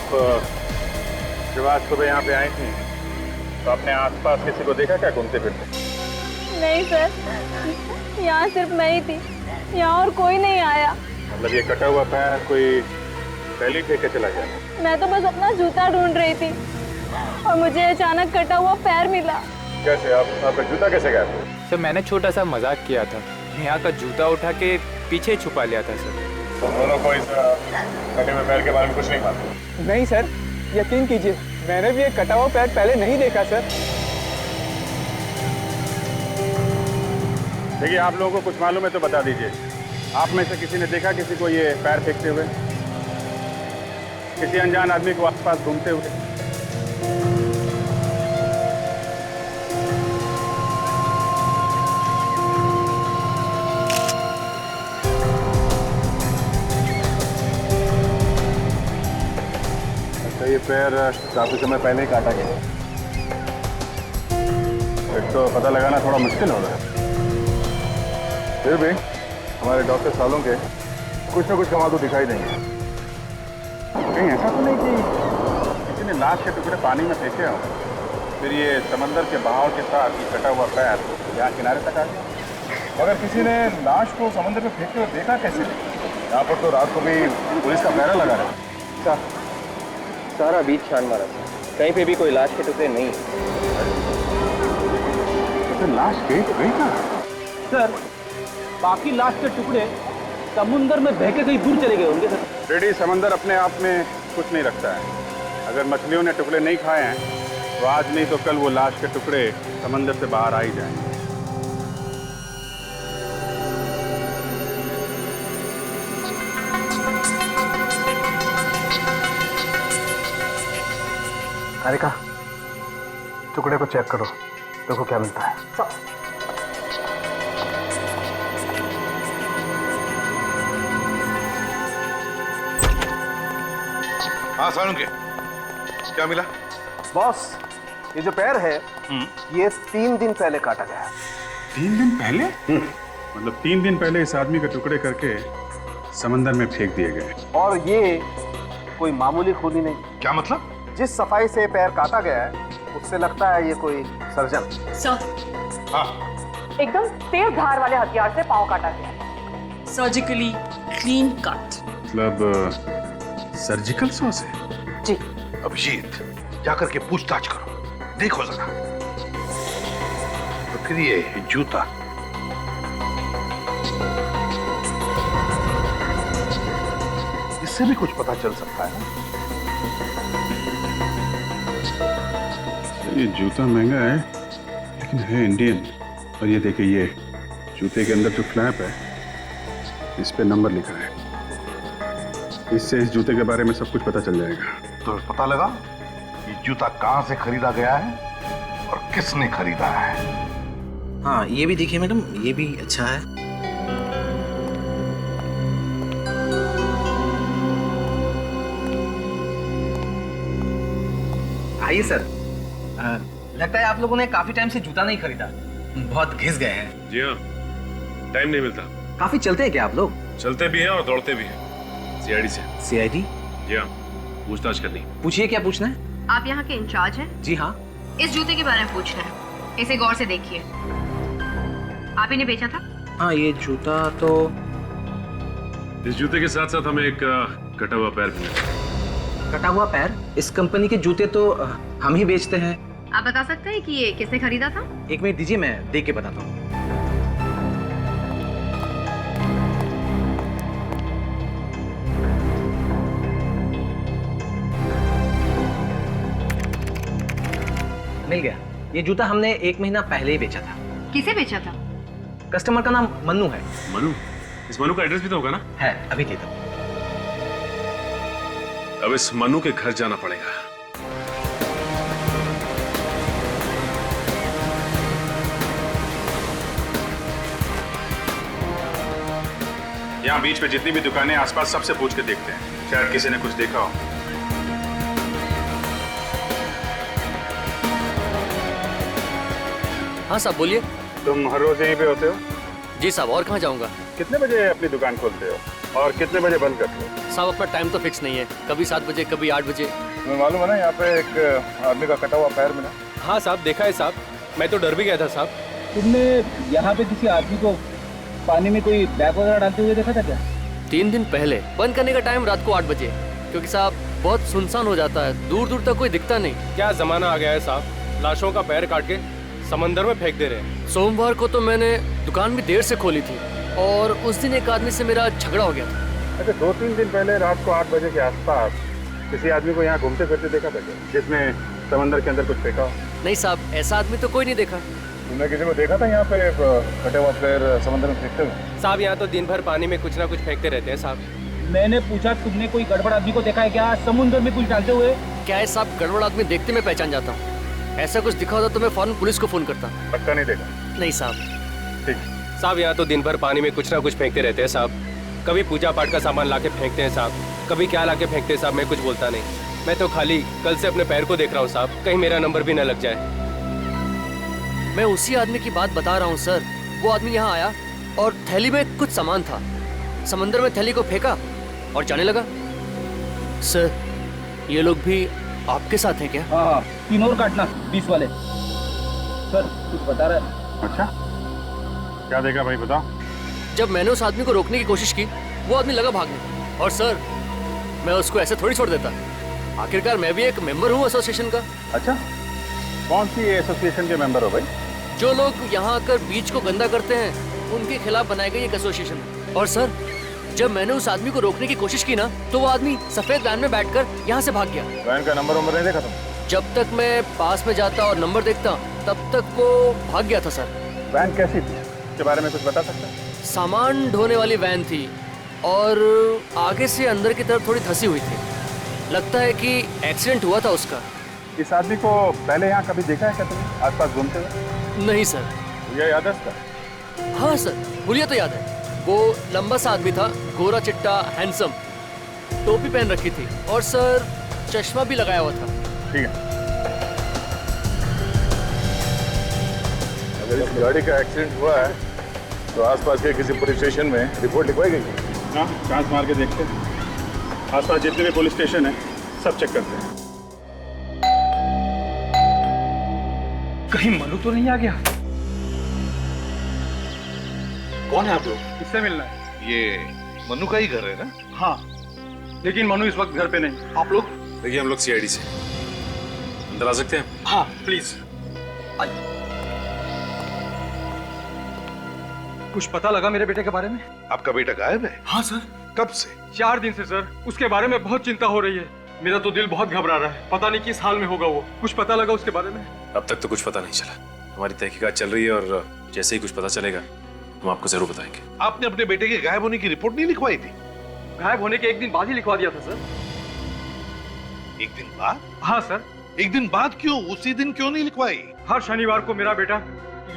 आप जब आज सुबह यहाँ पे आई थी तो आपने आसपास किसी को देखा क्या घूमते फिरते? नहीं सर, यहाँ सिर्फ मैं ही थी, यहाँ और कोई नहीं आया। मतलब ये कटा हुआ पैर कोई पहले ही फेंके चला गया? मैं तो बस अपना जूता ढूंढ रही थी और मुझे अचानक कटा हुआ पैर मिला। कैसे? आपका जूता कैसे गया? सर मैंने छोटा सा मजाक किया था, यहाँ का जूता उठा के पीछे छुपा लिया था सर। तो दोनों को इस कटे हुए पैर के बारे में कुछ नहीं मालूम? नहीं सर, यकीन कीजिए मैंने भी एक कटा हुआ पैर पहले नहीं देखा सर। देखिए, आप लोगों को कुछ मालूम है तो बता दीजिए। आप में से किसी ने देखा किसी को ये पैर फेंकते हुए, किसी अनजान आदमी को आसपास घूमते हुए? अच्छा, ये पैर काफी समय पहले ही काटा गया। एक तो पता लगाना थोड़ा मुश्किल हो रहा है, फिर भी हमारे डॉक्टर सालों के कुछ ना कुछ कमाल तो दिखाई देंगे। कहीं ऐसा तो नहीं कि किसी ने लाश के टुकड़े पानी में फेंके हो, फिर ये समंदर के बहाव के साथ ये कटा हुआ पैर यहाँ किनारे तक आ गया? अगर किसी ने लाश को समंदर में फेंकते हुए देखा कैसे? यहाँ पर तो रात को भी पुलिस का पहरा लगा रहा है। सारा बीच छान मारा, कहीं पे भी कोई लाश के टुकड़े नहीं। तो फिर लाश गई तो गई कहाँ? सर, बाकी लाश के टुकड़े समुंदर में बह के कहीं दूर चले गए होंगे सर। रेडी, समंदर अपने आप में कुछ नहीं रखता है। अगर मछलियों ने टुकड़े नहीं खाए हैं तो आज नहीं तो कल वो लाश के टुकड़े समंदर से बाहर आ ही जाएंगे। हारिका, टुकड़े को चेक करो, देखो क्या मिलता है। हाँ सालुंके, क्या मिला? बॉस, ये जो पैर है ये 3 दिन पहले काटा गया है। 3 दिन पहले? मतलब 3 दिन पहले इस आदमी के टुकड़े करके समंदर में फेंक दिए गए। और ये कोई मामूली खूनी नहीं। क्या मतलब? जिस सफाई से पैर काटा गया है उससे लगता है ये कोई सर्जन। सर, हाँ, एकदम तेज धार वाले हथियार से पांव काटा गया, सर्जिकली क्लीन कट। मतलब सर्जिकल सॉस है? जी। अभिजीत, जाकर के पूछताछ करो, देखो जरा। तो फिर ये जूता, इससे भी कुछ पता चल सकता है ना? ये जूता महंगा है लेकिन है इंडियन। और ये देखिए, ये जूते के अंदर जो फ्लैप है इस पे नंबर लिखा है। इससे इस जूते के बारे में सब कुछ पता चल जाएगा। तो पता लगा ये जूता कहाँ से खरीदा गया है और किसने खरीदा है। हाँ, ये भी देखिए मैडम, ये भी अच्छा है। आइए सर। लगता है आप लोगों ने काफी टाइम से जूता नहीं खरीदा, बहुत घिस गए हैं। जी हाँ, टाइम नहीं मिलता। काफी चलते हैं क्या आप लोग? चलते भी हैं और दौड़ते भी हैं। सीआईडी से। सीआईडी? जी हाँ, पूछताछ करनी। पूछिए, क्या पूछना है? आप यहाँ के इंचार्ज हैं? जी हाँ। इस जूते के बारे में पूछना है, इसे गौर से देखिए। आप ही ने बेचा था? हाँ, ये जूता तो इस जूते के साथ साथ हमें एक कटा हुआ पैर भी मिला। कटा हुआ पैर? इस कंपनी के जूते तो हम ही बेचते हैं। आप बता सकते हैं कि ये किसने खरीदा था? 1 मिनट दीजिए, मैं देख के बताता हूँ। मिल गया। ये जूता हमने 1 महीना पहले ही बेचा था। किसे बेचा था? कस्टमर का नाम मन्नू है। मनु? इस मनु का एड्रेस भी तो होगा ना? है, अभी देता हूँ। अब इस मनु के घर जाना पड़ेगा। यहाँ बीच में जितनी भी दुकानें आसपास सबसे पूछ के देखते हैं, शायद किसी ने कुछ देखा हो। हाँ साहब, बोलिए। तुम हर रोज यहीं पे होते हो? जी साहब, और कहाँ जाऊँगा? कितने बजे अपनी दुकान खोलते हो? और कितने बजे बंद करते हो? साहब अपना टाइम तो फिक्स नहीं है, कभी 7 बजे कभी 8 बजे। तुम्हें मालूम है ना यहाँ पे एक आदमी का कटा हुआ पैर मिला? हाँ साहब, देखा है साहब, मैं तो डर भी गया था साहब। तुमने यहाँ पे किसी आदमी को पानी में कोई बैग वगैरह डालते हुए देखा था क्या? 3 दिन पहले बंद करने का टाइम रात को 8 बजे, क्योंकि साहब बहुत सुनसान हो जाता है, दूर दूर तक कोई दिखता नहीं। क्या जमाना आ गया है साहब, लाशों का पैर काट के समंदर में फेंक दे रहे हैं। सोमवार को तो मैंने दुकान भी देर से खोली थी और उस दिन एक आदमी से मेरा झगड़ा हो गया था। अच्छा, 2-3 दिन पहले रात को 8 बजे के आसपास किसी आदमी को यहाँ घूमते फिरते देखा था क्या, जिसने समंदर के अंदर कुछ फेंका हो? नहीं साहब, ऐसा आदमी तो कोई नहीं देखा। तुमने किसी को देखा था यहाँ पे कटे हुआ पैर समंदर में फेंकते हुए? साहब यहाँ तो दिन भर पानी में कुछ ना कुछ फेंकते रहते हैं साहब। मैंने पूछा तुमने कोई गड़बड़ आदमी को देखा है क्या समुद्र में कुछ डालते हुए? क्या है साहब, गड़बड़ आदमी देखते मैं पहचान जाता हूँ, ऐसा कुछ दिखा होता तो मैं फौरन पुलिस को फोन करता। पक्का नहीं देखा? नहीं साहब। ठीक। साहब यहाँ तो दिन भर पानी में कुछ ना कुछ फेंकते रहते हैं साहब। कभी पूजा पाठ का सामान लाके फेंकते हैं साहब, कभी क्या लाके फेंकते हैं साहब, मैं कुछ बोलता नहीं। मैं तो खाली कल से अपने पैर को देख रहा हूँ साहब, कहीं मेरा नंबर भी न लग जाए। मैं उसी आदमी की बात बता रहा हूँ सर। वो आदमी यहाँ आया और थैली में कुछ सामान था, समंदर में थैली को फेंका और जाने लगा। सर ये लोग भी आपके साथ हैं क्या? हाँ, 3 और काटना 20 वाले। सर कुछ बता रहा है। अच्छा, क्या देखा भाई, बताओ। जब मैंने उस आदमी को रोकने की कोशिश की, वो आदमी लगा भागने, और सर मैं उसको ऐसे थोड़ी छोड़ देता। आखिरकार मैं भी एक मेंबर हूँ एसोसिएशन का। अच्छा, कौन सी एसोसिएशन के मेंबर हो भाई? जो लोग यहाँ आकर बीच को गंदा करते हैं उनके खिलाफ बनाई गई एक एसोसिएशन है। और सर जब मैंने उस आदमी को रोकने की कोशिश की ना, तो वो आदमी सफेद वैन में बैठकर यहाँ से भाग गया। वैन का नंबर नहीं देखा तुम? जब तक मैं पास में जाता और नंबर देखता तब तक वो भाग गया था सर। वैन कैसी थी, इसके बारे में कुछ बता सकते हैं? सामान ढोने वाली वैन थी और आगे से अंदर की तरफ थोड़ी धसी हुई थी। लगता है कि एक्सीडेंट हुआ था उसका। इस आदमी को पहले यहाँ कभी देखा है क्या तुमने, आसपास घूमते हुए? नहीं सर। ये याद है इसका? हाँ सर, हुलिया तो याद है। वो लंबा सा आदमी था, गोरा चिट्टा, हैंडसम, टोपी पहन रखी थी और सर चश्मा भी लगाया हुआ था। ठीक है, अगर इस गाड़ी का एक्सीडेंट हुआ है तो आसपास के किसी पुलिस स्टेशन में रिपोर्ट लिखवाई गई? हाँ, चांस मार के देखते हैं। आसपास जितने भी पुलिस स्टेशन है सब चेक करते हैं। कहीं मनु तो नहीं आ गया? कौन है आप लोग? किससे मिलना है? ये मनु का ही घर है ना? हाँ, लेकिन मनु इस वक्त घर पे नहीं। आप लोग? देखिए हम लोग सीआईडी से अंदर आ सकते हैं? हाँ प्लीज। कुछ पता लगा मेरे बेटे के बारे में? आपका बेटा गायब है? हाँ सर। कब से? 4 दिन से सर। उसके बारे में बहुत चिंता हो रही है। मेरा तो दिल बहुत घबरा रहा है, पता नहीं किस हाल में होगा वो। कुछ पता लगा उसके बारे में? अब तक तो कुछ पता नहीं चला, हमारी तहकीकात चल रही है और जैसे ही कुछ पता चलेगा हम आपको जरूर बताएंगे। आपने अपने बेटे के गायब होने की रिपोर्ट नहीं लिखवाई थी? गायब होने के 1 दिन बाद ही लिखवा दिया था सर। 1 दिन बाद? हाँ सर। 1 दिन बाद क्यों? उसी दिन क्यों नहीं लिखवाई? हर शनिवार को मेरा बेटा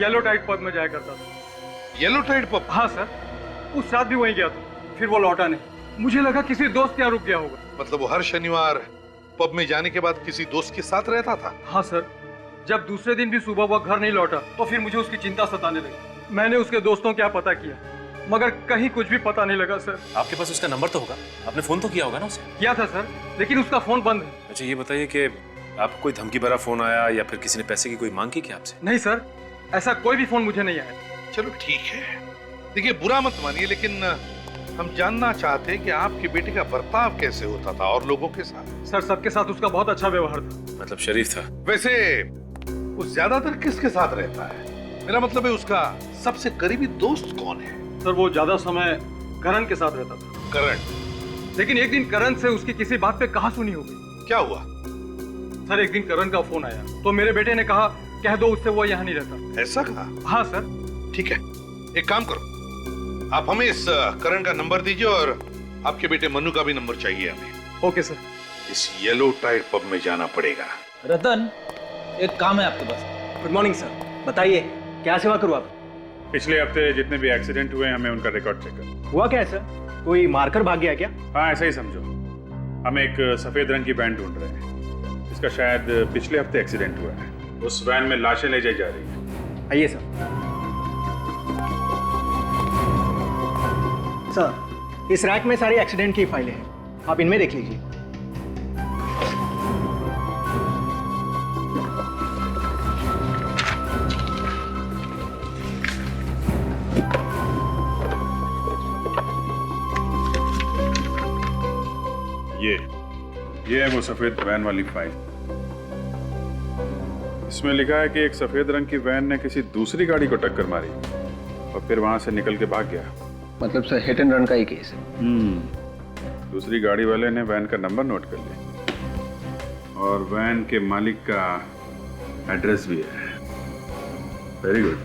येलो टाइड पब में जाया करता था। Yellow tide pub? हाँ सर, उस रात भी वहीं गया था, फिर वो लौटा नहीं। मुझे लगा किसी दोस्त के यहाँ रुक गया होगा। मतलब वो हर शनिवार पब में जाने के बाद किसी दोस्त के साथ रहता था? हाँ सर। जब दूसरे दिन भी सुबह वह घर नहीं लौटा तो फिर मुझे उसकी चिंता सताने लगी। मैंने उसके दोस्तों क्या पता किया, मगर कहीं कुछ भी पता नहीं लगा सर। आपके पास उसका नंबर तो होगा, आपने फोन तो किया होगा ना उसे? किया था सर, लेकिन उसका फोन बंद है। अच्छा ये बताइए कि आपको कोई धमकी भरा फोन आया या फिर किसी ने पैसे की कोई मांग की क्या आपसे? नहीं सर, ऐसा कोई भी फोन मुझे नहीं आया। चलो ठीक है, देखिए बुरा मत मानिए, लेकिन हम जानना चाहते हैं कि आपके बेटे का बर्ताव कैसे होता था और लोगों के साथ? सर सबके साथ उसका बहुत अच्छा व्यवहार था। मतलब शरीफ था? वैसे वो ज्यादातर किसके साथ रहता है? मेरा मतलब है उसका सबसे करीबी दोस्त कौन है? सर वो ज्यादा समय करण के साथ रहता था। करण? लेकिन एक दिन करण से उसकी किसी बात पे कहासुनी हो गई। क्या हुआ? सर एक दिन करण का फोन आया तो मेरे बेटे ने कहा कह दो उससे वो यहाँ नहीं रहता। ऐसा कहा? हाँ सर। ठीक है, एक काम करो, आप हमें इस करण का नंबर दीजिए और आपके बेटे मनु का भी नंबर चाहिए हमें। Okay sir. इस येलो टाइड पब में जाना पड़ेगा। रतन, एक काम है आपके पास। गुड मॉर्निंग सर, बताइए क्या सेवा करूँ आप? पिछले हफ्ते जितने भी एक्सीडेंट हुए हमें उनका रिकॉर्ड चेक कर। हुआ क्या है सर? कोई मारकर भाग गया क्या? हाँ ऐसा ही समझो। हम एक सफेद रंग की वैन ढूंढ रहे हैं, इसका शायद पिछले हफ्ते एक्सीडेंट हुआ है। उस वैन में लाशें ले जाई जा रही हैं। आइए सर। सर इस रैक में सारी एक्सीडेंट की फाइलें हैं, आप इनमें देख लीजिए। ये है वो सफेद वैन वाली फाइल। इसमें लिखा है कि एक सफेद रंग की वैन ने किसी दूसरी गाड़ी को टक्कर मारी और फिर वहां से निकल के भाग गया। मतलब सर हिट एंड रन का ही केस है। दूसरी गाड़ी वाले ने वैन का नंबर नोट कर लिया और वैन के मालिक का एड्रेस भी है। Very good.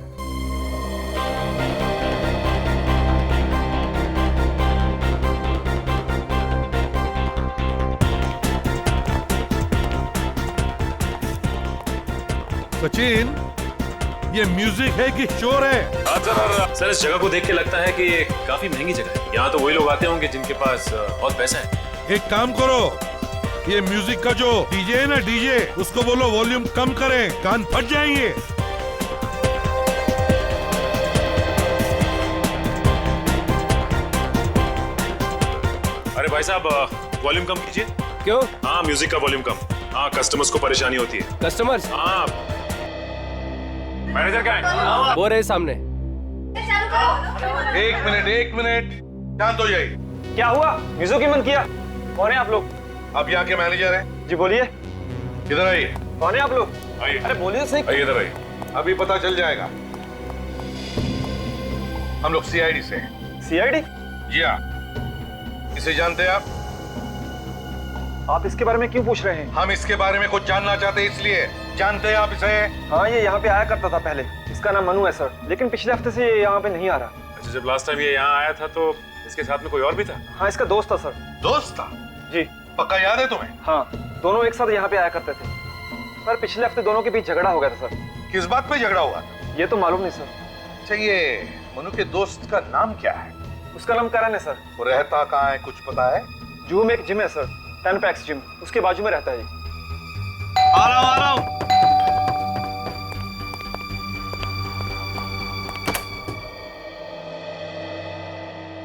सचिन, ये म्यूजिक है कि शोर है? सर इस जगह को देख के लगता है कि ये काफी महंगी जगह है। यहाँ तो वही लोग आते होंगे जिनके पास बहुत पैसा है। एक काम करो, ये म्यूजिक का जो डीजे है ना, डीजे, उसको बोलो वॉल्यूम कम करें, कान फट जाएंगे। अरे भाई साहब वॉल्यूम कम कीजिए। क्यों? हाँ म्यूजिक का वॉल्यूम कम। हाँ कस्टमर्स को परेशानी होती है। कस्टमर्स? हाँ मैनेजर कहाँ है? वो रहे सामने। एक मिनट, शांत हो जाइए। क्या हुआ? म्यूजिक की मन किया? कौन है आप लोग? आप यहाँ के मैनेजर हैं? जी बोलिए। इधर आइए। कौन है आप लोग? आइए। अरे बोलिए सही। आइए इधर आइए। अभी पता चल जाएगा। हम लोग सीआईडी से हैं। सीआईडी? जी हाँ। इसे जानते हैं आप? आप इसके बारे में क्यों पूछ रहे हैं? हम इसके बारे में कुछ जानना चाहते हैं इसलिए। जानते हैं आप इसे? हाँ, ये यहाँ पे आया करता था पहले। इसका नाम मनु है सर, लेकिन पिछले हफ्ते से ये यहाँ पे नहीं आ रहा। अच्छा, जब लास्ट टाइम ये यहाँ आया था तो इसके साथ में कोई और भी था? हाँ, इसका दोस्त था सर। दोस्त था? जी। पक्का याद है तुम्हें? हाँ, दोनों एक साथ यहाँ पे आया करते थे। पर पिछले हफ्ते दोनों के बीच झगड़ा हो गया था सर। किस बात पे झगड़ा हुआ था? ये तो मालूम नहीं सर। अच्छा, ये मनु के दोस्त का नाम क्या है? उसका नाम करण है सर। वो रहता कहाँ है, कुछ पता है? जूहू में एक जिम है सर, 10 पैक्स जिम, उसके बाजू में रहता है जी। आ रहा हूँ।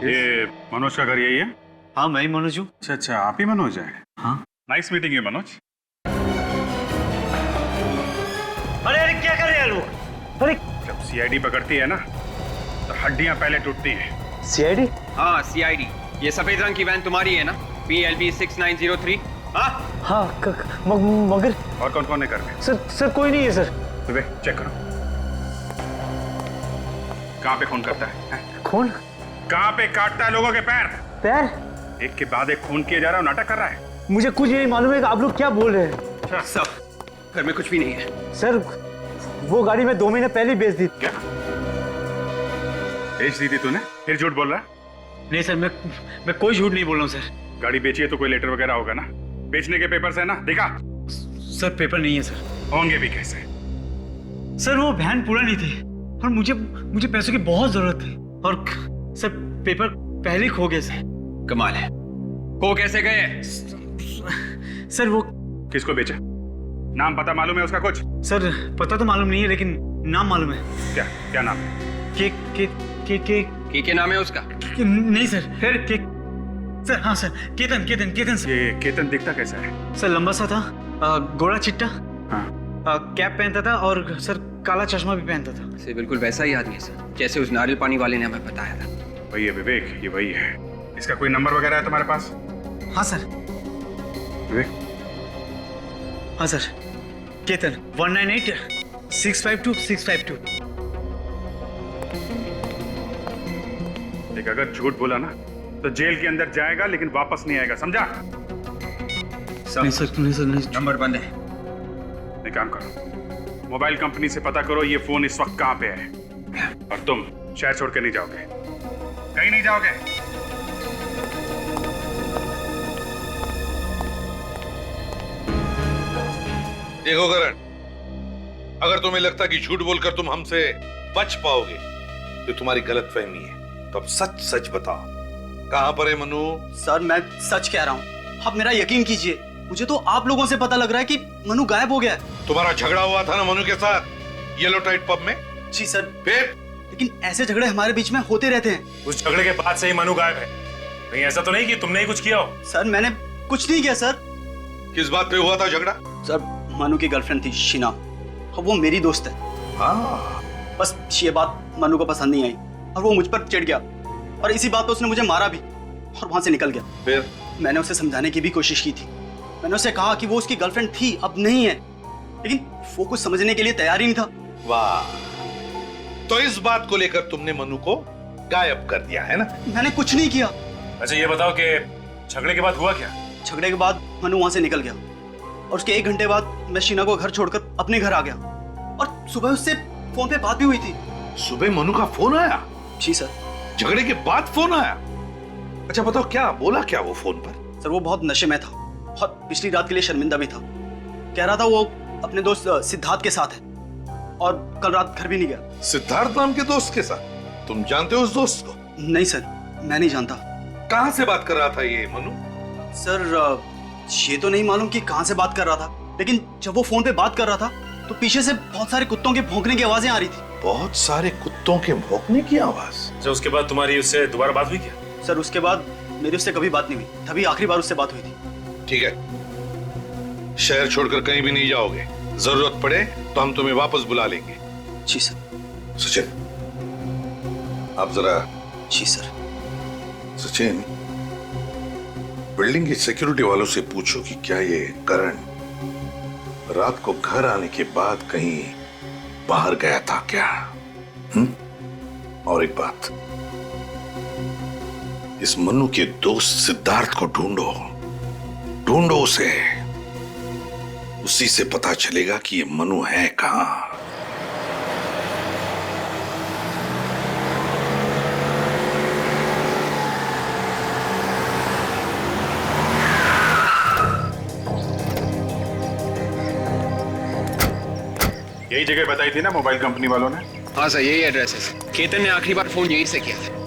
ये मनोज का घर यही है? हाँ मैं ही मनोज हूँ। अच्छा, आप ही मनोज हैं? हाँ। नाइस मीटिंग है मनोज। अरे क्या कर रहे हैं लोग? अरे जब सीआईडी पकड़ती है ना तो हड्डियां पहले टूटती हैं। सीआईडी? हाँ सीआईडी। ये सफेद रंग की वैन तुम्हारी है ना? PLB 6903। हाँ मगर और कौन कौन है घर में? सर कोई नहीं है सर। विवेक चेक करो, कहाँ पे खून करता है? खून? कहाँ पे काटता है लोगों के पैर? पैर? एक के बाद एक खून किया जा रहा है, नाटक कर रहा है। मुझे कुछ नहीं मालूम है कि आप लोग क्या बोल रहे हैं। सब घर में कुछ भी नहीं है सर। वो गाड़ी मैं 2 महीने पहले बेच दी। क्या बेच दी थी तूने? फिर झूठ बोल रहा? नहीं सर, मैं कोई झूठ नहीं बोल रहा हूँ सर। गाड़ी बेची है तो कोई लेटर वगैरह होगा ना? बेचने के पेपर्स है ना? दिखा। सर पेपर नहीं है सर। होंगे भी कैसे? सर वो वैन पूरा नहीं थी और मुझे पैसों की बहुत जरूरत थी और सर पेपर पहले खो गए सर। कमाल है, वो कैसे गए? सर वो किसको बेचा? नाम पता मालूम है उसका कुछ? सर पता तो मालूम नहीं है लेकिन नाम मालूम है। क्या नाम है? के नाम है उसका? नहीं सर। फिर सर? हाँ सर, केतन सर। ये केतन दिखता कैसा है? सर लंबा सा था, गोरा चिट्टा, हाँ। कैप पहनता था और सर काला चश्मा भी पहनता था। से बिल्कुल वैसा ही आदमी है सर, जैसे उस नारियल पानी वाले ने हमें बताया था। वही है विवेक, ये वही है। इसका कोई नंबर वगैरह है तुम्हारे पास? हाँ सर। विवेक? हाँ सर, केतन 198652 एक अगर झूठ बोला ना तो जेल के अंदर जाएगा लेकिन वापस नहीं आएगा, समझा? नहीं सर। नंबर बंद है। एक काम करो, मोबाइल कंपनी से पता करो ये फोन इस वक्त कहाँ पे है। और तुम शहर छोड़ के नहीं जाओगे, कहीं नहीं जाओगे। देखो करण, अगर तुम्हें लगता कि झूठ बोलकर तुम हमसे बच पाओगे तो तुम्हारी गलतफहमी है। तो अब सच सच बताओ, कहां पर है मनु? सर मैं सच कह रहा हूँ, आप मेरा यकीन कीजिए। मुझे तो आप लोगों से पता लग रहा है कि मनु गायब हो गया है। तुम्हारा झगड़ा हुआ था ना मनु के साथ येलो टाइट पब में? जी सर। फिर? लेकिन ऐसे झगड़े हमारे बीच में होते रहते हैं। उस झगड़े के बाद से ही मनु गायब है। कहीं ऐसा तो नहीं कि तुमने ही कुछ किया हो? सर मैंने कुछ नहीं किया सर। किस बात पे हुआ था झगड़ा? सर मनु की गर्लफ्रेंड थी शीना, और वो मेरी दोस्त है। हाँ, बस ये बात मनु को पसंद नहीं आई और वो मुझ पर चिढ़ गया, और इसी बात पे उसने मुझे मारा भी और वहां से निकल गया। फिर मैंने उसे समझाने की भी कोशिश की थी। मैंने उसे कहा कि वो उसकी गर्लफ्रेंड थी, अब नहीं है, लेकिन वो कुछ समझने के लिए तैयार ही नहीं था। वाह, तो इस बात को लेकर तुमने मनु को गायब कर दिया है ना? मैंने कुछ नहीं किया। अच्छा ये बताओ कि झगड़े के बाद हुआ क्या? झगड़े के बाद मनु वहां से निकल गया और उसके 1 घंटे बाद मैं शीना को घर छोड़कर अपने घर आ गया, और सुबह उससे फोन पे बात भी हुई थी। सुबह मनु का फोन आया? जी सर। झगड़े के बाद फोन आया? अच्छा बताओ, क्या बोला क्या वो फोन पर? सर वो बहुत नशे में था और पिछली रात के लिए शर्मिंदा भी था। कह रहा था वो अपने दोस्त सिद्धार्थ के साथ है और कल रात घर भी नहीं गया। सिद्धार्थ नाम के दोस्त के साथ? तुम जानते हो उस दोस्त को? नहीं सर, मैं नहीं जानता। कहां से बात कर रहा था ये मनु? सर ये तो नहीं मालूम कि कहां से बात कर रहा था, लेकिन जब वो फोन पे बात कर रहा था तो पीछे से बहुत सारे कुत्तों के भौंकने की आवाजें आ रही थी। बहुत सारे कुत्तों के भौंकने की आवाज? अच्छा उसके बाद तुम्हारी उससे दोबारा बात हुई क्या? सर उसके बाद मेरी उससे कभी बात नहीं हुई, तभी आखिरी बार उससे बात हुई थी। ठीक है, शहर छोड़कर कहीं भी नहीं जाओगे। जरूरत पड़े तो हम तुम्हें वापस बुला लेंगे। जी सर। सचिन, आप जरा। जी सर। सचिन, बिल्डिंग की सिक्योरिटी वालों से पूछो कि क्या ये करण रात को घर आने के बाद कहीं बाहर गया था क्या? और एक बात, इस मनु के दोस्त सिद्धार्थ को ढूंढो, ढूंढो उसे। उसी से पता चलेगा कि ये मनु है कहां। यही जगह बताई थी ना मोबाइल कंपनी वालों ने? हाँ सर, यही एड्रेस है सर। केतन ने आखिरी बार फोन यहीं से किया था।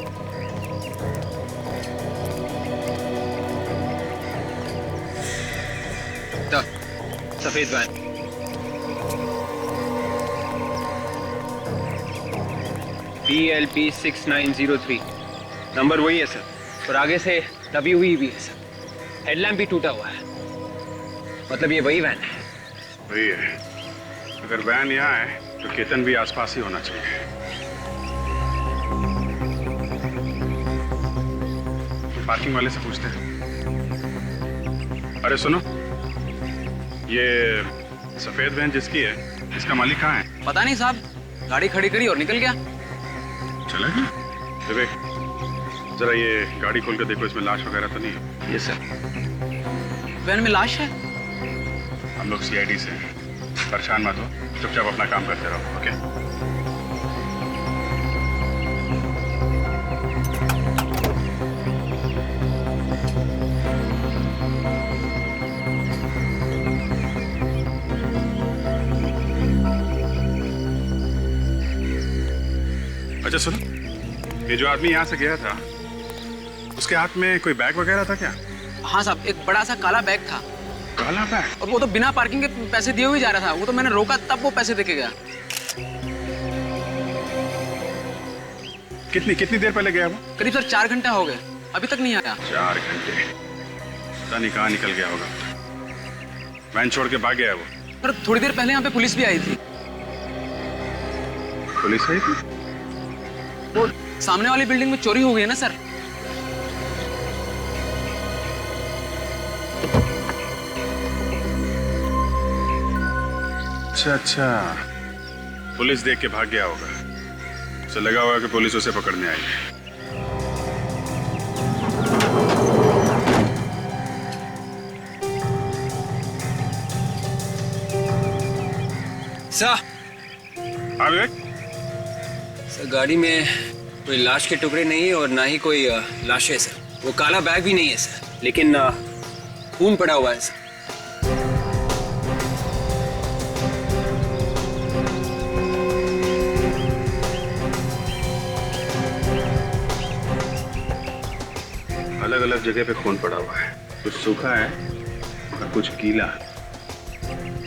सफेद वैन। PLP 6903 नंबर वही है सर, और आगे से दबी हुई भी है सर। हेडलैम्प भी टूटा हुआ है, मतलब ये वही वैन है। वही है। अगर वैन यहाँ है तो केतन भी आसपास ही होना चाहिए। पार्किंग वाले से पूछते हैं। अरे सुनो, ये सफेद वैन जिसकी है, इसका मालिक कहाँ है? पता नहीं साहब, गाड़ी खड़ी करी और निकल गया। चला गया? विवेक, जरा ये गाड़ी खोल कर देखो, इसमें लाश वगैरह तो नहीं है? Yes sir. वैन में लाश है? हम लोग CID से हैं, परेशान मत हो, चुपचाप अपना काम करते रहो। ओके? अच्छा सुनो, ये जो आदमी यहाँ से गया था, उसके हाथ में कोई बैग वगैरह था क्या? हाँ साहब, एक बड़ा सा काला बैग था। काला बैग? और वो तो बिना पार्किंग के पैसे दिए हुए जा रहा था। वो तो मैंने रोका तब वो पैसे देके गया। कितनी देर पहले गया वो? करीब सर 4 घंटे हो गए, अभी तक नहीं आया। 4 घंटे? पता नहीं कहाँ निकल गया होगा। वैन छोड़ के भाग गया वो। पर थोड़ी देर पहले यहाँ पे पुलिस भी आई थी। पुलिस आई थी? वो सामने वाली बिल्डिंग में चोरी हो गई है ना सर। अच्छा, पुलिस देख के भाग गया होगा। उसे लगा होगा कि पुलिस उसे पकड़ने आई है। सर। हाँ विवेक? सर गाड़ी में कोई लाश के टुकड़े नहीं है और ना ही कोई लाशें सर। वो काला बैग भी नहीं है सर, लेकिन खून पड़ा हुआ है सर। अलग अलग जगह पे खून पड़ा हुआ है, कुछ सूखा है और कुछ गीला है।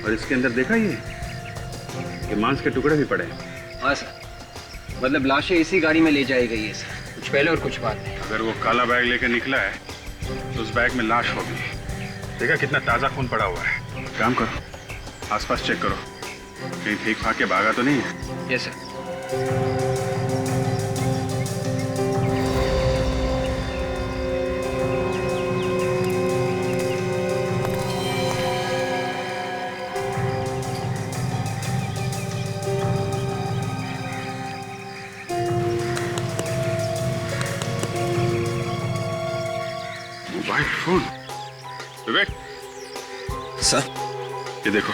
और इसके अंदर देखा ये मांस के टुकड़े भी पड़े हैं। हाँ सर, मतलब लाशें इसी गाड़ी में ले जाई गई है सर, कुछ पहले और कुछ बाद में। अगर वो काला बैग लेके निकला है तो उस बैग में लाश होगी। देखा कितना ताजा खून पड़ा हुआ है। काम करो, आसपास चेक करो, कहीं ठीक भाग के भागा तो नहीं है। Yes sir. Mobile phone. Vivek sir, ये देखो,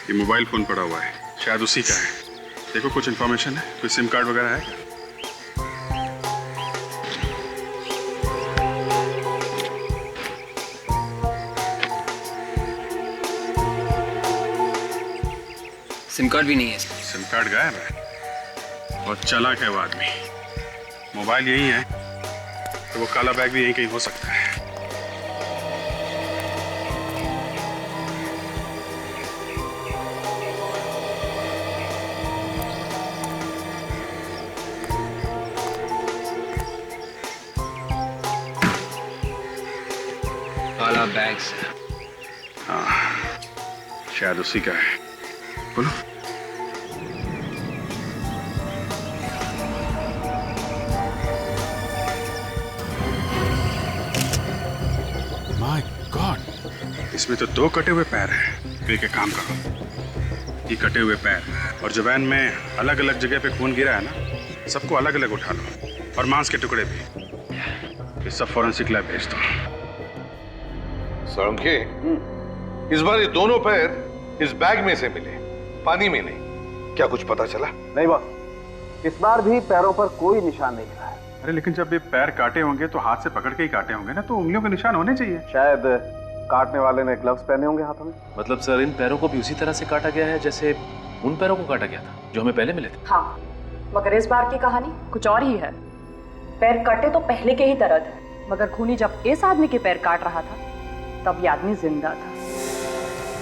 ये मोबाइल फोन पड़ा हुआ है, शायद उसी का है। देखो कुछ इन्फॉर्मेशन है, कोई सिम कार्ड वगैरह है? सिम कार्ड भी नहीं है। सिम कार्ड गायब है। बहुत चालाक है वो आदमी। मोबाइल यही है तो वो काला बैग भी यहीं कहीं हो सकता है। काला बैग से। हाँ, शायद उसी का है। बोलो। माय गॉड, इसमें तो 2 कटे हुए पैर हैं। एक काम करो, ये कटे हुए पैर और जो वैन में अलग अलग जगह पे खून गिरा है ना, सबको अलग अलग उठा लो और मांस के टुकड़े भी। ये सब फॉरेंसिक लैब भेज दो। साळुंखे, इस बार ये दोनों पैर इस बैग में से मिले, पानी में नहीं। क्या कुछ पता चला? नहीं बॉस, इस बार भी पैरों पर कोई निशान नहीं मिला है। अरे लेकिन जब ये पैर काटे होंगे तो हाथ से पकड़ के ही काटे होंगे ना, तो उंगलियों के निशान होने चाहिए। शायद काटने वाले ने ग्लव्स पहने होंगे हाथों में। मतलब सर, इन पैरों को भी उसी तरह से काटा गया है जैसे उन पैरों को काटा गया था जो हमें पहले मिले थे। हाँ, मगर इस बार की कहानी कुछ और ही है। पैर कटे तो पहले के ही तरह थे, मगर खूनी जब इस आदमी के पैर काट रहा था तब ये आदमी जिंदा था।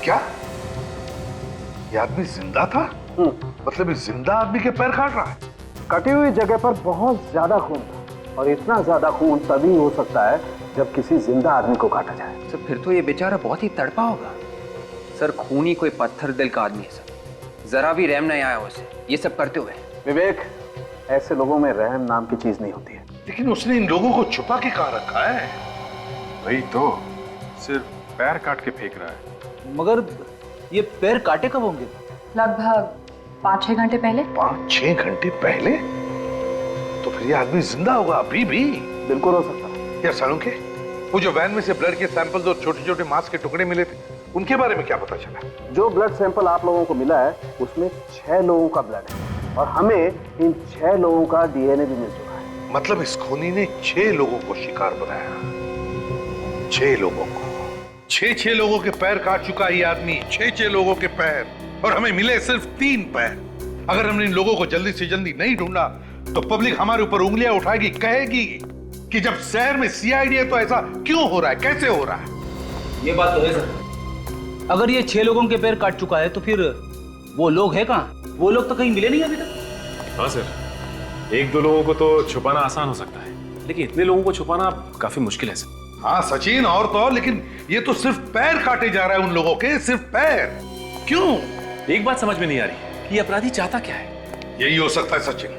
क्या? ये आदमी जिंदा था? मतलब इस जिंदा आदमी के पैर काट रहा है? कटी हुई जगह पर बहुत ज्यादा खून था, और इतना ज्यादा खून तभी हो सकता है जब किसी जिंदा आदमी को काटा जाए। सर फिर तो ये बेचारा बहुत ही तड़पा होगा। सर खूनी कोई पत्थर दिल का आदमी है सर, जरा भी रहम नहीं आया उसे ये सब करते हुए। विवेक, ऐसे लोगों में रहम नाम की चीज नहीं होती है। लेकिन उसने इन लोगों को छुपा के कहाँ रखा है? वही तो, सिर्फ पैर काट के फेंक रहा है। मगर ये पैर काटे कब होंगे? लगभग 5-6 घंटे पहले। 5-6 घंटे पहले? तो फिर ये आदमी जिंदा होगा अभी भी? बिल्कुल हो सकता है। यार साळुंखे, वो जो वैन में से ब्लड के सैंपल्स और छोटे छोटे मांस के टुकड़े मिले थे, उनके बारे में क्या पता चला? जो ब्लड सैंपल आप लोगों को मिला है उसमें 6 लोगों का ब्लड है, और हमें इन 6 लोगों का डीएनए भी मिल चुका है। मतलब इस खूनी ने 6 लोगों को शिकार बनाया। 6 लोगों को। 6 लोगों के पैर काट चुका ये आदमी। 6 लोगों के पैर, और हमें मिले सिर्फ 3 पैर। अगर हमने इन लोगों को जल्दी से जल्दी नहीं ढूंढा तो पब्लिक हमारे ऊपर उंगलियां उठाएगी, कहेगी कि जब शहर में सीआईडी है तो ऐसा क्यों हो रहा है, कैसे हो रहा है? ये बात तो है सर। अगर ये 6 लोगों के पैर काट चुका है तो फिर वो लोग हैं कहाँ? वो लोग तो कहीं मिले नहीं अभी तक। हाँ सर, 1-2 लोगों को तो छुपाना आसान हो सकता है, लेकिन इतने लोगों को छुपाना काफी मुश्किल है सर। हाँ सचिन, और तो और, लेकिन ये तो सिर्फ पैर काटे जा रहा है उन लोगों के, सिर्फ पैर। क्यों? एक बात समझ में नहीं आ रही कि अपराधी चाहता क्या है। यही हो सकता है सचिन,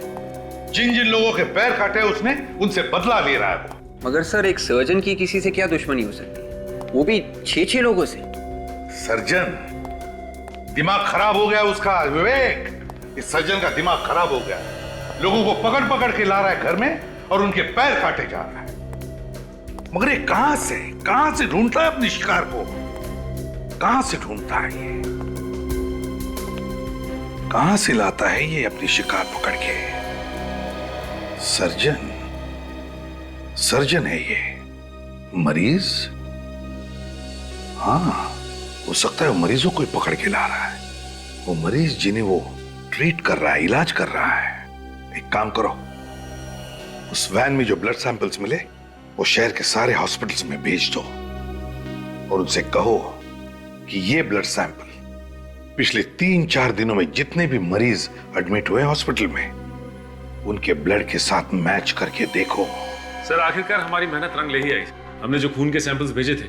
जिन जिन लोगों के पैर काटे उसने, उनसे बदला ले रहा है वो। मगर सर एक सर्जन की किसी से क्या दुश्मनी हो सकती, वो भी 6 लोगों से? सर्जन? दिमाग खराब हो गया उसका विवेक। इस सर्जन का दिमाग खराब हो गया, लोगों को पकड़ पकड़ के ला रहा है घर में और उनके पैर काटे जा रहा है। मगर ये कहां से ढूंढता है अपने शिकार को? कहां से ढूंढता है ये? कहां से लाता है ये अपनी शिकार पकड़ के? सर्जन है ये। मरीज? हाँ, हो सकता है वो मरीजों को पकड़ के ला रहा है। वो मरीज जिन्हें वो ट्रीट कर रहा है, इलाज कर रहा है। एक काम करो, उस वैन में जो ब्लड सैंपल्स मिले वो शहर के सारे हॉस्पिटल्स में भेज दो, और उनसे कहो कि ये ब्लड सैंपल पिछले 3-4 दिनों में जितने भी मरीज एडमिट हुए हॉस्पिटल में, उनके ब्लड के साथ मैच करके देखो। सर आखिरकार हमारी मेहनत रंग ले ही आई। हमने जो खून के सैंपल्स भेजे थे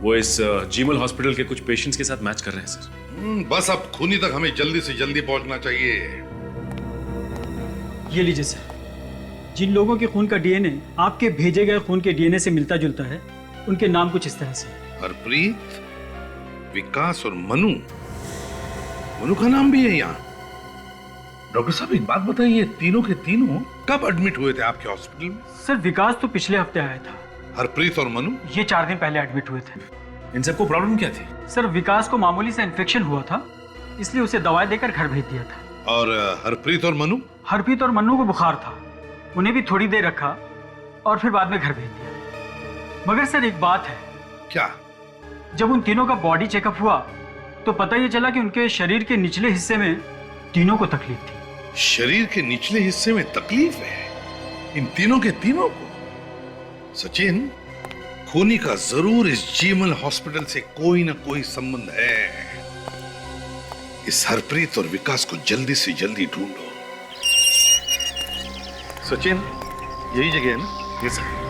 वो इस जीमल हॉस्पिटल के कुछ पेशेंट्स के साथ मैच कर रहे हैं सर। बस अब खूनी तक हमें जल्दी से जल्दी पहुंचना चाहिए। ये लीजिए सर, जिन लोगों के खून का डीएनए आपके भेजे गए खून के डीएनए से मिलता जुलता है, उनके नाम कुछ इस तरह से। हरप्रीत, विकास और मनु। मनु का नाम भी है यहाँ। डॉक्टर साहब एक बात बताइए, तीनों के तीनों कब एडमिट हुए थे आपके हॉस्पिटल में? सर विकास तो पिछले हफ्ते आया था। हरप्रीत और मनु? ये 4 दिन पहले एडमिट हुए थे। इन सबको प्रॉब्लम क्या थी? सर विकास को मामूली सा इन्फेक्शन हुआ था, इसलिए उसे दवाई देकर घर भेज दिया था। और हरप्रीत और मनु? हरप्रीत और मनु को बुखार था, उन्हें भी थोड़ी देर रखा और फिर बाद में घर भेज दिया। मगर सर एक बात है। क्या? जब उन तीनों का बॉडी चेकअप हुआ तो पता ये चला कि उनके शरीर के निचले हिस्से में तीनों को तकलीफ थी। शरीर के निचले हिस्से में तकलीफ है इन तीनों के तीनों को? सचिन, खूनी का जरूर इस जीमल हॉस्पिटल से कोई ना कोई संबंध है। इस हरप्रीत और विकास को जल्दी से जल्दी ढूंढो। सचिन, यही जगह है ना? Yes sir.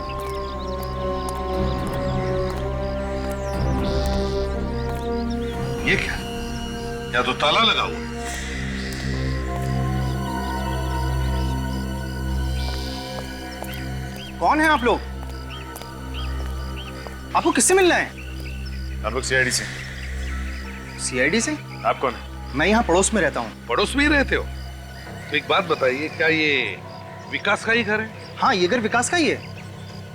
ये क्या? या तो ताला लगा हुआ। कौन है आप लोग? आपको किससे मिलना है? हम लोग सीआईडी से। सीआईडी से? आप कौन है? मैं यहाँ पड़ोस में रहता हूँ। पड़ोस में ही रहते हो? तो एक बात बताइए, क्या ये विकास का ही घर है? हाँ, ये घर विकास का ही है।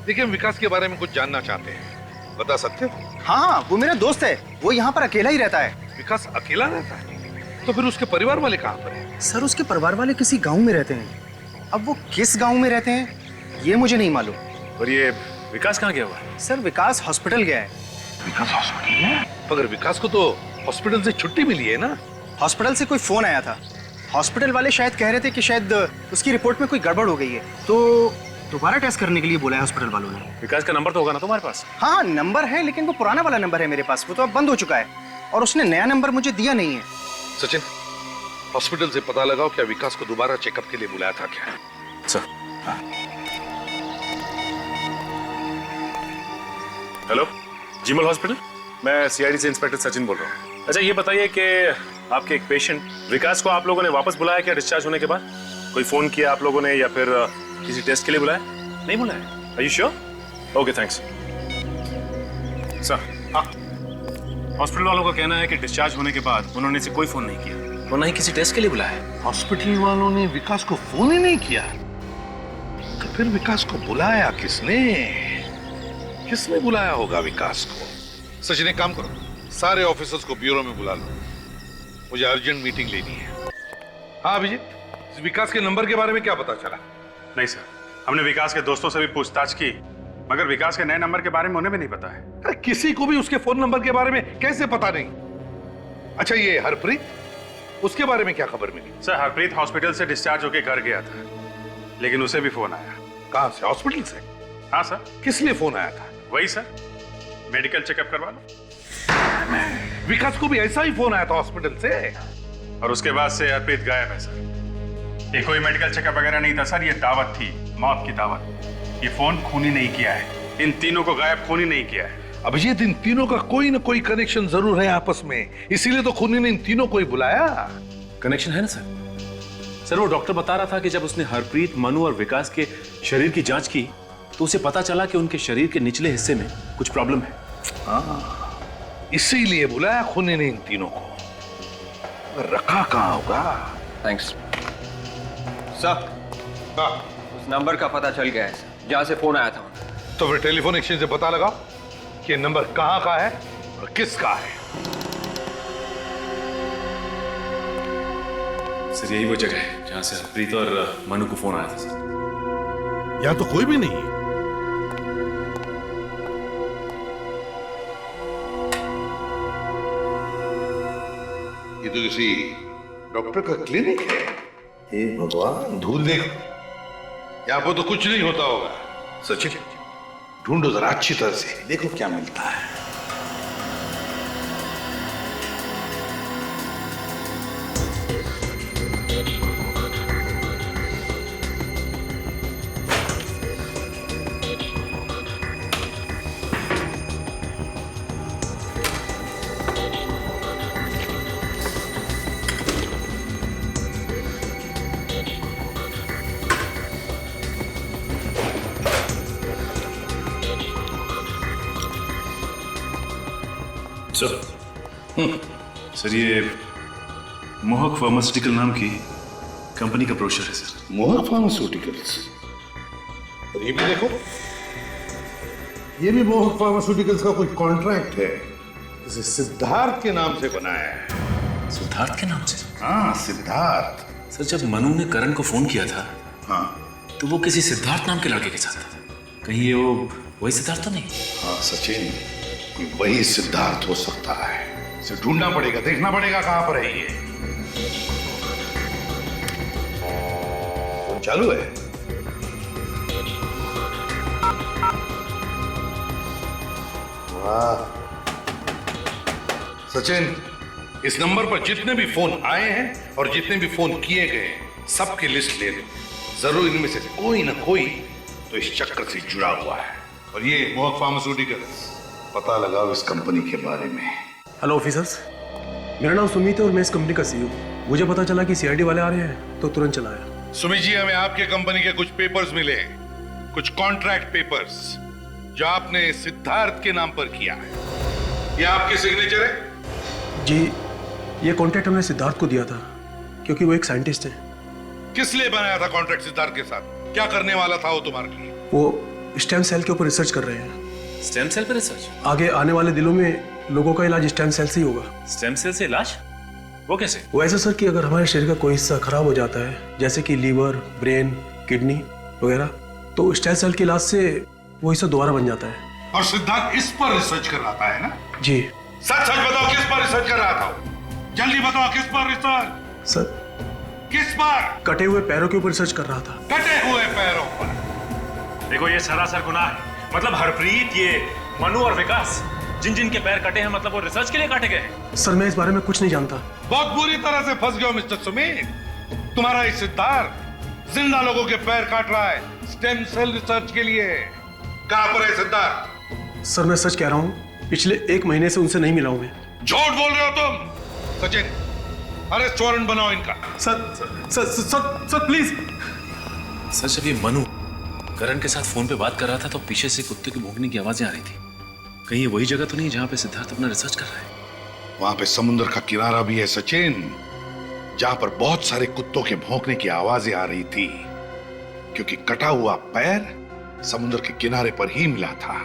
देखिए, हम विकास के बारे में कुछ जानना चाहते हैं, बता सकते हो? हाँ, वो मेरा दोस्त है, वो यहाँ पर अकेला ही रहता है। विकास अकेला रहता है? तो फिर उसके परिवार वाले कहाँ पर हैं? सर उसके परिवार वाले किसी गांव में रहते हैं। अब वो किस गांव में रहते हैं ये मुझे नहीं मालूम। और ये विकास कहाँ गया हुआ है? सर विकास हॉस्पिटल गया है। विकास हॉस्पिटल गया? मगर विकास को तो हॉस्पिटल से छुट्टी मिली है ना? हॉस्पिटल से कोई फोन आया था। हॉस्पिटल वाले शायद कह रहे थे कि शायद उसकी रिपोर्ट में कोई गड़बड़ हो गई है, तो दोबारा टेस्ट करने के लिए बोला है हॉस्पिटल वालों ने। विकास का नंबर तो होगा ना तुम्हारे पास? हाँ, नंबर है, लेकिन वो पुराना वाला नंबर है मेरे पास, वो तो अब बंद हो चुका है और उसने नया नंबर मुझे दिया नहीं है। सचिन, हॉस्पिटल से पता लगाओ क्या विकास को दोबारा चेकअप के लिए बुलाया था क्या? सर। हेलो, जीमल हॉस्पिटल, मैं सीआईडी से इंस्पेक्टर सचिन बोल रहा हूँ। अच्छा ये बताइए कि आपके एक पेशेंट विकास को आप लोगों ने वापस बुलाया क्या डिस्चार्ज होने के बाद? कोई फोन किया आप लोगों ने या फिर किसी टेस्ट के लिए बुलाया? नहीं बुलाया? Are you sure? Okay, thanks. Sir, हाँ, हॉस्पिटल वालों का कहना है कि डिस्चार्ज होने के बाद उन्होंने इसे कोई फोन नहीं किया और ना ही किसी टेस्ट के लिए बुलाया। हॉस्पिटल वालों ने विकास को फोन ही नहीं किया? तो फिर विकास को बुलाया किसने? किसने बुलाया होगा विकास को? सचिन, एक काम करो, सारे ऑफिसर्स को ब्यूरो में बुला लो, मुझे अर्जेंट मीटिंग लेनी है। हाँ अभिजीत, विकास के नंबर के बारे में क्या पता चला? नहीं सर, हमने विकास के दोस्तों से भी पूछताछ की, मगर विकास के नए नंबर के बारे में उन्हें भी नहीं पता है। अरे किसी को भी उसके फोन नंबर के बारे में कैसे पता नहीं? अच्छा ये हरप्रीत, उसके बारे में क्या खबर मिली? सर हरप्रीत हॉस्पिटल से डिस्चार्ज होकर घर गया था, लेकिन उसे भी फोन आया। कहां से? हॉस्पिटल से? हाँ सर। किस लिए फोन आया था? वही सर, मेडिकल चेकअप करवा लो। विकास को भी ऐसा ही फोन आया था हॉस्पिटल से? और उसके बाद से हरप्रीत गायब है सर। ये कोई मेडिकल चेकअप वगैरह नहीं था सर, ये दावत थी, मौत की दावत। ये फोन खूनी नहीं किया है, इन तीनों को गायब खूनी नहीं किया है। अभिजीत, इन तीनों का कोई ना कोई कनेक्शन जरूर है आपस में, इसीलिए तो खूनी ने इन तीनों को ही बुलाया। कनेक्शन है ना सर? सर वो डॉक्टर बता रहा था कि जब उसने हरप्रीत, मनु और विकास के शरीर की जांच की तो उसे पता चला कि उनके शरीर के निचले हिस्से में कुछ प्रॉब्लम है। हाँ, इसीलिए बुलाया खूनी ने इन तीनों को। रखा कहाँ होगा? Thanks sir. उस नंबर का पता चल गया है जहां से फोन आया था। तो फिर टेलीफोन एक्सचेंज से पता लगाओ कि नंबर कहां का है और किसका है। सर यही वो जगह है जहां से हरप्रीत और मनु को फोन आया था सर। यहां तो कोई भी नहीं है। ये तो किसी डॉक्टर का क्लिनिक है। हे भगवान, धूल देखो, यहां पर तो कुछ नहीं होता होगा। सचिन, ढूंढो जरा अच्छी तरह से, देखो क्या मिलता है। सर ये मोहक फार्मास्यूटिकल नाम की कंपनी का ब्रोशर है सर। मोहक फार्मास्यूटिकल्स। और ये भी देखो, ये भी मोहक फार्मास्यूटिकल्स का कोई कॉन्ट्रैक्ट है, इसे सिद्धार्थ के नाम से बनाया है। सिद्धार्थ के नाम से? हाँ, सिद्धार्थ। सर जब मनु ने करण को फोन किया था, हाँ, तो वो किसी सिद्धार्थ नाम के लड़के के साथ था। कहीं ये वो वही सिद्धार्थ तो नहीं? हाँ सचिन, वही सिद्धार्थ हो सकता है। इसे ढूंढना पड़ेगा, देखना पड़ेगा कहां पर है ये। फोन चालू है। वाह सचिन, इस नंबर पर जितने भी फोन आए हैं और जितने भी फोन किए गए सबकी लिस्ट ले लो। जरूर इनमें से कोई ना कोई तो इस चक्कर से जुड़ा हुआ है। और ये मोहक फार्मास्यूटिकल्स, पता लगाओ इस कंपनी के बारे में। हेलो ऑफिसर्स, मेरा नाम सुमित है और मैं इस कंपनी का सीईओ। मुझे पता चला कि सीआईडी वाले आ रहे हैं तो तुरंत चला आया। सुमित जी, हमें आपके कंपनी के कुछ पेपर्स मिले, कुछ कॉन्ट्रैक्ट पेपर्स जो आपने सिद्धार्थ के नाम पर किया है। ये आपके सिग्नेचर है? जी, ये कॉन्ट्रैक्ट हमने सिद्धार्थ को दिया था क्योंकि वो एक साइंटिस्ट है। किस लिए बनाया था कॉन्ट्रैक्ट सिद्धार्थ के साथ? क्या करने वाला था वो तुम्हारे लिए? वो स्टेम सेल के ऊपर रिसर्च कर रहे हैं। स्टेम सेल पर रिसर्च? आगे आने वाले दिनों में लोगों का इलाज स्टेम सेल से ही होगा। स्टेम सेल से इलाज? वो कैसे? वो ऐसा सर कि अगर हमारे शरीर का कोई हिस्सा खराब हो जाता है, जैसे कि लीवर, ब्रेन, किडनी वगैरह, तो स्टेम सेल के इलाज से वो हिस्सा दोबारा बन जाता है। और सिद्धार्थ इस पर रिसर्च कर रहा था, है ना? जी। सच सच बताओ, किस पर रिसर्च कर रहा था? जल्दी बताओ, किस पर रिसर्च? सर, किस पर? कटे हुए पैरों के ऊपर रिसर्च कर रहा था। कटे हुए पैरों पर? देखो ये सरासर गुनाह है। मतलब हरप्रीत, ये मनु और विकास, जिन जिन के पैर कटे हैं, मतलब वो रिसर्च के लिए काटे गए? सर मैं इस बारे में कुछ नहीं जानता। बहुत बुरी तरह से फंस गए हो मिस्टर सुमित। तुम्हारा ये सिद्धार्थ जिंदा लोगों के पैर काट रहा है स्टेम सेल रिसर्च के लिए। कहां पर है सिद्धार्थ? सर मैं सच कह रहा हूँ, पिछले 1 महीने से उनसे नहीं मिला हूं मैं। झूठ बोल रहे हो तुम। सचिन, अरेस्ट वारंट बनाओ इनका। Sir please. सर जब ये मनु करण के साथ फोन पे बात कर रहा था तो पीछे से कुत्ते के भौंकने की आवाजें आ रही थी। कहीं ये वही जगह तो नहीं जहां पे सिद्धार्थ अपना रिसर्च कर रहा है? वहां पे समुद्र का किनारा भी है सचिन, जहां पर बहुत सारे कुत्तों के भौंकने की आवाजें आ रही थी, क्योंकि कटा हुआ पैर समुद्र के किनारे पर ही मिला था।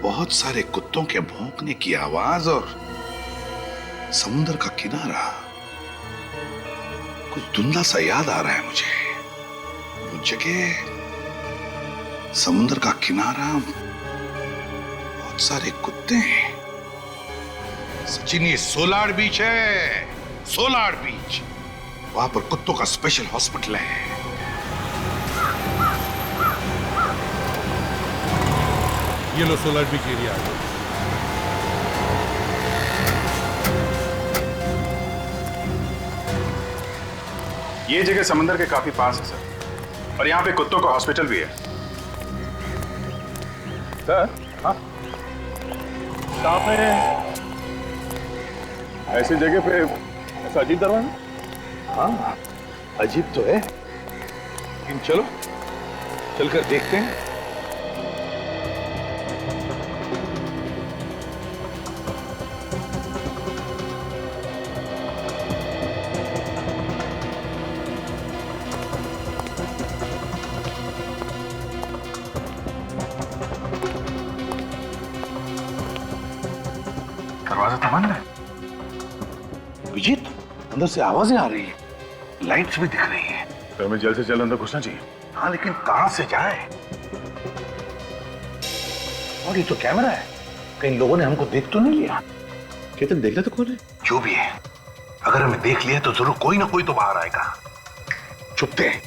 बहुत सारे कुत्तों के भौंकने की आवाज और समुद्र का किनारा, कुछ धुंधला सा याद आ रहा है मुझे। वो जगह, समुद्र का किनारा, बहुत सारे कुत्ते हैं। सचिन, ये सोलार बीच है, सोलार बीच। वहां पर कुत्तों का स्पेशल हॉस्पिटल है। ये लो सोलार बीच एरिया। ये जगह समंदर के काफी पास है सर, और यहाँ पे कुत्तों का हॉस्पिटल भी है सर। हाँ, कहाँ पे ऐसी जगह पे ऐसा अजीब दरवाजा? हाँ, अजीब तो है, लेकिन चलो चलकर देखते हैं। दरवाजा तो बंद है। विजीत, अंदर से आवाजें आ रही है, लाइट्स भी दिख रही है। तो हमें जल्द से जल्द अंदर घुसना चाहिए। हाँ, लेकिन कहां से जाए? और ये तो कैमरा है, कहीं लोगों ने हमको देख तो नहीं लिया? केतन, देख ले तो कौन है? जो भी है, अगर हमें देख लिया तो जरूर कोई ना कोई तो बाहर आएगा। चुपते हैं,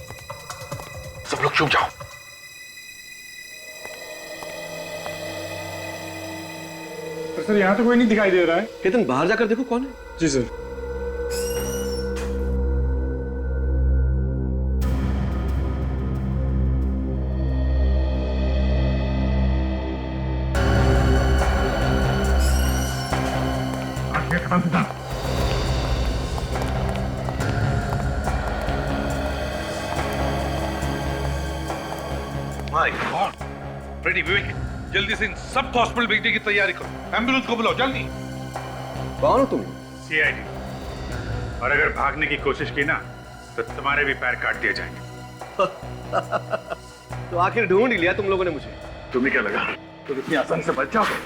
सब लोग चुप जाओ। सर यहाँ तो कोई नहीं दिखाई दे रहा है। केतन, बाहर जाकर देखो कौन है। जी सर। माय गॉड, फ्रेडी, विवेक, जल्दी से इन सबको हॉस्पिटल भेजने की तैयारी करो। एम्बुलेंस को बुलाओ जल्दी। कौन हो तुम? सीआईडी। और अगर भागने की कोशिश की ना तो तुम्हारे भी पैर काट दिए जाएंगे। तो आखिर ढूंढ ही लिया तुम लोगों ने मुझे। तुम्हें क्या लगा तुम इतनी आसानी से बच जाओगे?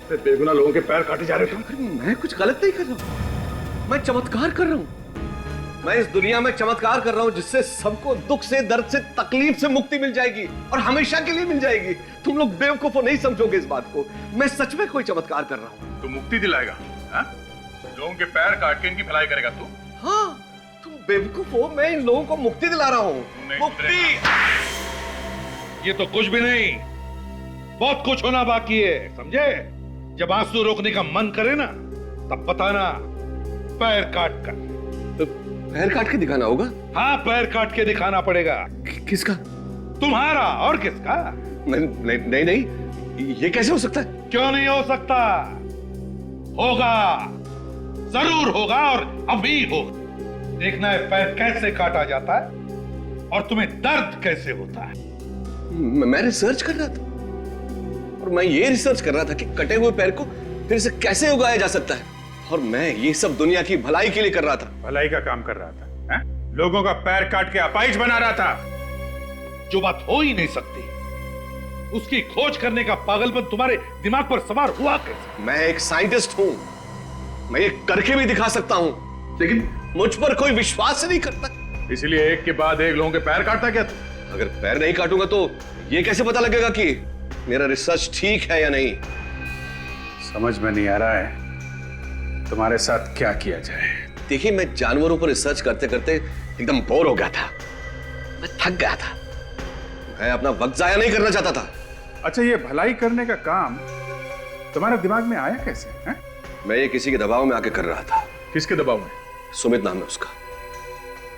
फिर बेगुनाह लोगों के पैर काटे जा रहे हो तुम। मैं कुछ गलत नहीं कर रहा हूं, मैं चमत्कार कर रहा हूं। मैं इस दुनिया में चमत्कार कर रहा हूं जिससे सबको दुख से, दर्द से, तकलीफ से मुक्ति मिल जाएगी और हमेशा के लिए मिल जाएगी। तुम लोग बेवकूफ हो, नहीं समझोगे इस बात को। मैं सच में कोई चमत्कार कर रहा हूं। तू मुक्ति दिलाएगा? हाँ? लोगों के पैर काट के इनकी भलाई करेगा तू? हाँ, तुम बेवकूफ हो, मैं इन लोगों को मुक्ति दिला रहा हूं। मुक्ति। ये तो कुछ भी नहीं, बहुत कुछ होना बाकी है, समझे? जब आंसू रोकने का मन करे ना तब बताना, पैर काट कर। तो पैर काट के दिखाना होगा? हाँ, पैर काट के दिखाना पड़ेगा। किसका? तुम्हारा, और किसका? नहीं नहीं, ये कैसे हो सकता है? क्यों नहीं हो सकता? होगा, जरूर होगा, और अभी होगा। देखना है पैर कैसे काटा जाता है और तुम्हें दर्द कैसे होता है। मैं रिसर्च कर रहा था, और मैं ये रिसर्च कर रहा था कि कटे हुए पैर को फिर से कैसे उगाया जा सकता है, और मैं ये सब दुनिया की भलाई के लिए कर रहा था। भलाई का काम कर रहा था? है? लोगों का पैर काट के अपाहिज बना रहा था। जो बात हो ही नहीं सकती उसकी खोज करने का पागलपन तुम्हारे दिमाग पर सवार हुआ कैसे? मैं एक साइंटिस्ट हूं, मैं ये करके भी दिखा सकता हूं, लेकिन मुझ पर कोई विश्वास नहीं करता। इसलिए एक के बाद एक लोगों के पैर काटता क्या? अगर पैर नहीं काटूंगा तो ये कैसे पता लगेगा कि मेरा रिसर्च ठीक है या नहीं? समझ में नहीं आ रहा है तुम्हारे साथ क्या किया जाए। देखिए, मैं जानवरों पर रिसर्च करते करते एकदम बोर हो गया था, मैं थक गया था, मैं अपना वक्त जाया नहीं करना चाहता था। अच्छा, ये भलाई करने का काम तुम्हारे दिमाग में आया कैसे? है? मैं ये किसी के दबाव में आके कर रहा था। किसके दबाव में? सुमित नाम है उसका,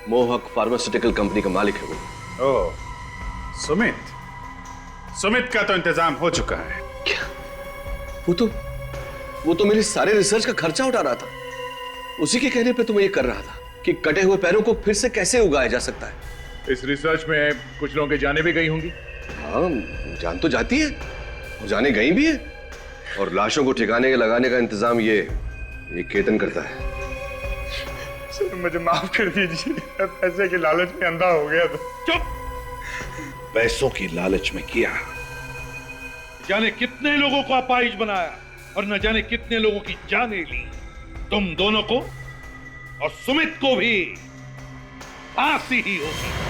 मोहक फार्मास्यूटिकल कंपनी का मालिक है वो। ओह, सुमित। सुमित का तो इंतजाम हो चुका है। क्या? वो तो मेरे सारे रिसर्च का खर्चा उठा रहा था। उसी के कहने पे तो मैं ये कर रहा था कि कटे हुए पैरों को फिर से कैसे उगाया जा सकता है। इस रिसर्च में कुछ लोगों की जानें भी गई होंगी। हाँ, जान तो जाती है, और जाने गई भी है, और लाशों को ठिकाने लगाने का इंतजाम ये केतन करता है। सर, मुझे माफ कर दीजिए, पैसे की लालच में अंधा हो गया था। चुप! पैसों की लालच में किया, जाने कितने लोगों को अपाहिज बनाया और न जाने कितने लोगों की जानें ली। तुम दोनों को और सुमित को भी फांसी ही होगी।